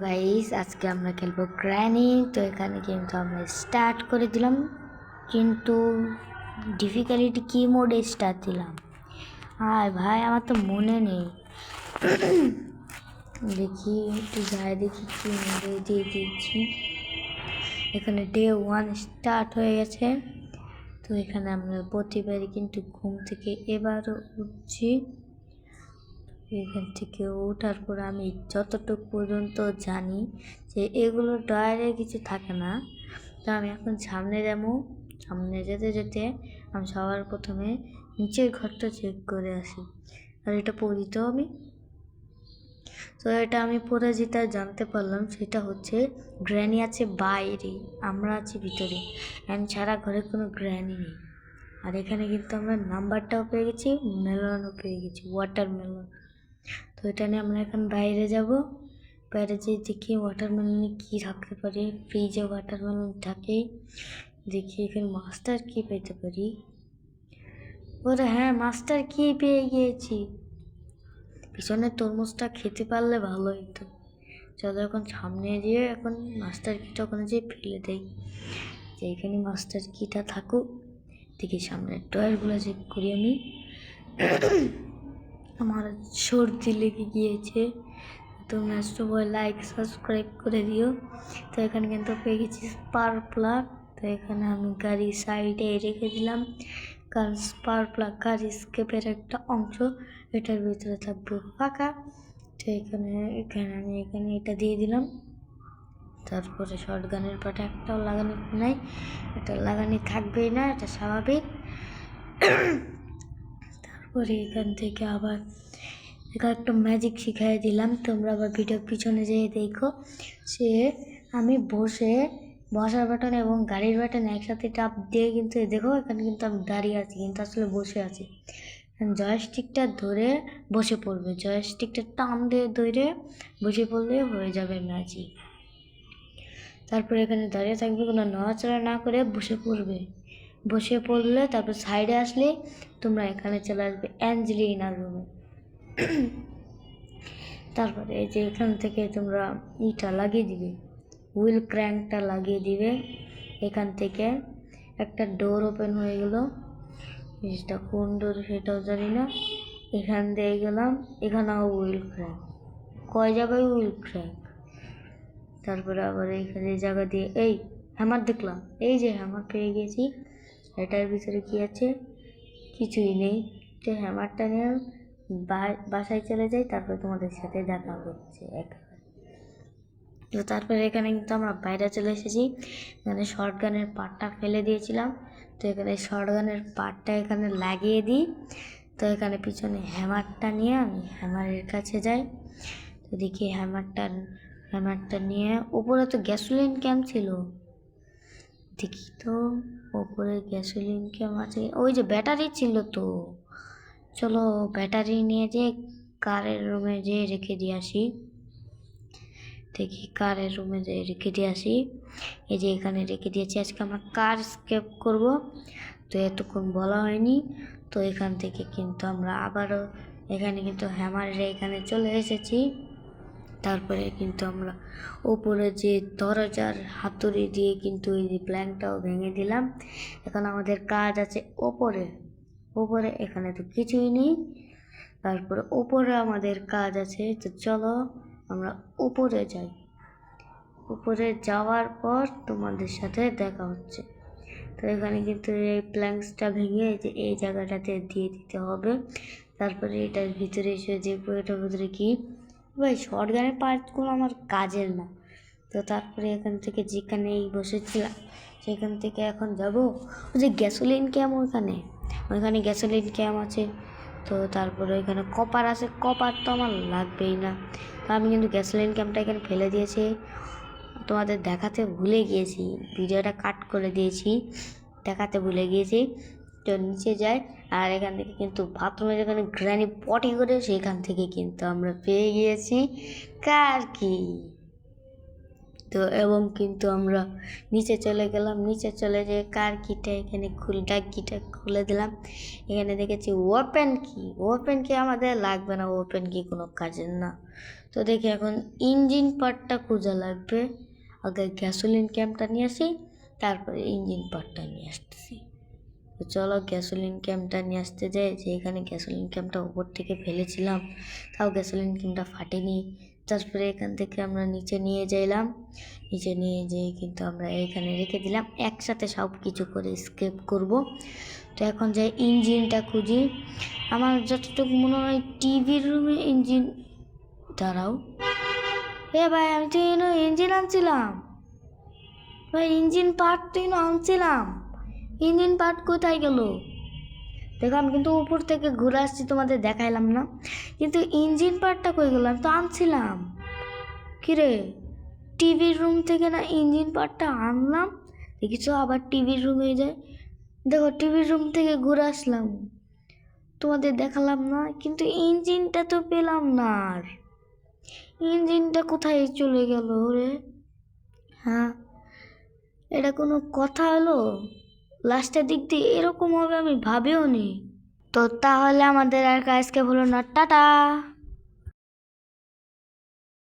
Guys আজকে আমরা খেলবো গ্র্যানি। তো এখানে কিন্তু আমরা স্টার্ট করে দিলাম, কিন্তু ডিফিকাল্টি কি মোডে স্টার্ট দিলাম। আর ভাই আমার তো মনে নেই, দেখি একটু যাই দেখি কি মোডে দিয়ে দিচ্ছি। এখানে ডে 1 স্টার্ট হয়ে গেছে। তো এখানে আমরা প্রতিবারই কিন্তু ঘুম থেকে এবারও উঠছি। এখান থেকে ওঠার পর আমি যতটুকু পর্যন্ত জানি যে এগুলো ডয়ারে কিছু থাকে না। তো আমি এখন সামনে যাবো। সামনে যেতে যেতে আমি সবার প্রথমে নিচের ঘরটা চেক করে আসি, আর এটা পড়ি তো আমি। তো এটা আমি পরে যেটা জানতে পারলাম সেটা হচ্ছে গ্র্যানি আছে বাইরে, আমরা আছি ভিতরে, অ্যান্ড সারা ঘরে কোনো গ্র্যানি নেই। আর এখানে কিন্তু আমরা নাম্বারটাও পেয়ে গেছি, মেলনও পেয়ে গেছি, ওয়াটারমেলন। তো এটা নিয়ে আমরা এখন বাইরে যাব। বাইরে যেয়ে দেখি ওয়াটারমেলনে কী থাকতে পারে। ফ্রিজে ওয়াটারমেলন থাকেই। দেখি এখানে মাস্টার কি পেতে পারি। ওরে হ্যাঁ, মাস্টার কি পেয়ে গিয়েছি। পিছনের তরমুজটা খেতে পারলে ভালো হতো। চলো এখন সামনে গিয়ে এখন মাস্টার কিটা ওখানে যেয়ে ফেলে দেয়, যে এখানে মাস্টার কিটা থাকুক। দেখি সামনের ডয়ারগুলো চেক করি আমি। আমার সর্দি লেগে গিয়েছে, তোমরা সবাই লাইক সাবস্ক্রাইব করে দিও। তো এখানে কিন্তু পেয়ে গেছি স্পার্ক প্লাগ। তো এখানে আমি গাড়ি সাইডে রেখে দিলাম, কারণ স্পার্ক প্লাগ গাড়ি স্কেপের একটা অংশ, এটার ভিতরে থাকবে ফাঁকা। তো এখানে আমি এটা দিয়ে দিলাম। তারপরে শর্টগানের পাটা একটাও লাগানো নাই, এটা লাগানি থাকবেই না, এটা স্বাভাবিক। তারপরে এখান থেকে আবার এখানে একটা ম্যাজিক শিখাই দিলাম, তোমরা আবার ভিডিওর পিছনে যেয়ে দেখো। সে আমি বসার বাটন এবং গাড়ির বাটন একসাথে টাপ দিয়ে কিন্তু দেখো এখানে কিন্তু আমি দাঁড়িয়ে আছি, কিন্তু আসলে বসে আছি। জয়স্টিকটা ধরে বসে পড়বে, জয়স্টিকটা টান দিয়ে ধরে বসে পড়লে হয়ে যাবে ম্যাজিক। তারপরে এখানে দাঁড়িয়ে থাকবে, কোনো নড়াচড়া না করে বসে পড়বে। বসে পড়লে তারপর সাইডে আসলে তোমরা এখানে চলে আসবে অ্যাঞ্জেলিনার রুমে। তারপরে এই যে এখান থেকে তোমরা ইটা লাগিয়ে দিবে, হুইল ক্র্যাঙ্কটা লাগিয়ে দিবে। এখান থেকে একটা ডোর ওপেন হয়ে গেল, জিনিসটা কোন ডোর সেটাও জানি না। এখান দিয়ে গেলাম, এখানেও হুইল ক্র্যাঙ্ক, কয় জায়গায় হুইল ক্র্যাঙ্ক। তারপরে আবার এইখানে জায়গা দিয়ে এই হ্যামার দেখলাম, এই যে হ্যামার পেয়ে গেছি। এটার ভিতরে কি আছে, কিছুই নেই। তো হ্যামারটা নিয়ে বাসায় চলে যাই, তারপরে তোমাদের সাথে দেখা হচ্ছে একেবারে। তো তারপরে এখানে কিন্তু আমরা বাইরে চলে এসেছি। এখানে শর্টগানের পার্টটা ফেলে দিয়েছিলাম, তো এখানে শর্টগানের পার্টটা এখানে লাগিয়ে দিই। তো এখানে পিছনে হ্যামারটা নিয়ে আমি হ্যামারের কাছে যাই। তো দেখি হ্যামারটা নিয়ে উপরে তো গ্যাসোলিন ক্যাম্প ছিল, দেখি তো ওপরে গ্যাসোলিন ক্যাম্প আছে, ওই যে ব্যাটারি ছিল। তো চলো ব্যাটারি নিয়ে যে কারের রুমে যেয়ে রেখে দিয়ে আসি। দেখি কারের রুমে যেয়ে রেখে দিয়ে আসি। এই যে এখানে রেখে দিয়েছি, আজকে আমরা কার স্কেপ করব। তো এতক্ষণ বলা হয়নি। তো এখান থেকে কিন্তু আমরা আবারও এখানে কিন্তু হ্যামারের এখানে চলে এসেছি। তারপরে কিন্তু আমরা ওপরে যে দরজার হাতুড়ি দিয়ে কিন্তু এই যে প্ল্যাঙ্কটাও ভেঙে দিলাম। এখন আমাদের কাজ আছে ওপরে। এখানে তো কিছুই নেই। তারপরে ওপরে আমাদের কাজ আছে, তো চলো আমরা উপরে যাই। উপরে যাওয়ার পর তোমাদের সাথে দেখা হচ্ছে। তো এখানে কিন্তু এই প্ল্যাঙ্কসটা ভেঙে এই জায়গাটাতে দিয়ে দিতে হবে। তারপরে এটার ভিতরে এসে দেখবো এটার ভিতরে কি, ভাই শর্টগানের পার্টগুলো আমার কাজের না। তো তারপরে এখান থেকে যেখানেই বসেছিলাম সেখান থেকে এখন যাব ওই যে গ্যাসোলিন ক্যাম্প, ওইখানে গ্যাসোলিন ক্যাম্প আছে। তো তারপরে ওইখানে কপার আছে, কপার তো আমার লাগবেই না। তো আমি কিন্তু গ্যাসোলিন ক্যাম্পটা এখানে ফেলে দিয়েছি, তোমাদের দেখাতে ভুলে গিয়েছি, ভিডিওটা কাট করে দিয়েছি, দেখাতে ভুলে গিয়েছি। তো নিচে যাই, আর এখান থেকে কিন্তু বাথরুমে যেখানে গ্র্যানি পটি করে সেখান থেকে কিন্তু আমরা পেয়ে গিয়েছি কার কি। তো এবং কিন্তু আমরা নিচে চলে গেলাম, নিচে চলে যেয়ে কার কিটা এখানে ডাক কিটা খুলে দিলাম। এখানে দেখেছি ওপেন কি আমাদের লাগবে না, ওপেন কি কোনো কাজের না। তো দেখি এখন ইঞ্জিন পার্টটা খোঁজা লাগবে। আগে গ্যাসোলিন ক্যাম্পটা নিয়ে আসি, তারপরে ইঞ্জিন পার্টটা নিয়ে আসতেছি। তো চলো গ্যাসোলিন ক্যাম্পটা নিয়ে আসতে যাই। যে এখানে গ্যাসোলিন ক্যাম্পটা উপর থেকে ফেলেছিলাম, তাও গ্যাসোলিন ক্যাম্পটা ফাটেনি। তারপরে এখান থেকে আমরা নিচে নিয়ে যাইলাম, নিচে নিয়ে যেয়ে কিন্তু আমরা এখানে রেখে দিলাম। একসাথে সব কিছু করে স্কেপ করব। তো এখন যাই ইঞ্জিনটা খুঁজি। আমার যতটুকু মনে হয় টিভির রুমে ইঞ্জিন। দাঁড়াও, ভাই আমি তো ইঞ্জিন আনছিলাম ভাই, ইঞ্জিন পার্ট তো আনছিলাম। ইঞ্জিন পার্ট কোথায় গেল? দেখো আমি কিন্তু উপর থেকে ঘুরে আসছি, তোমাদের দেখাইলাম না, কিন্তু ইঞ্জিন পার্টটা কই গেল? আমি তো আনছিলাম। কিরে, টিভির রুম থেকে না ইঞ্জিন পার্টটা আনলাম, দেখিস আবার টিভির রুমে যায়। দেখো টিভির রুম থেকে ঘুরে আসলাম, তোমাদের দেখালাম না, কিন্তু ইঞ্জিনটা তো পেলাম না। আর ইঞ্জিনটা কোথায় চলে গেল রে? হ্যাঁ, এটা কোনো কথা হলো? লাস্টের দিক দিয়ে এরকম হবে আমি ভাবিও নি। তো তাহলে আমাদের আর আজকে হলো না, টাটা।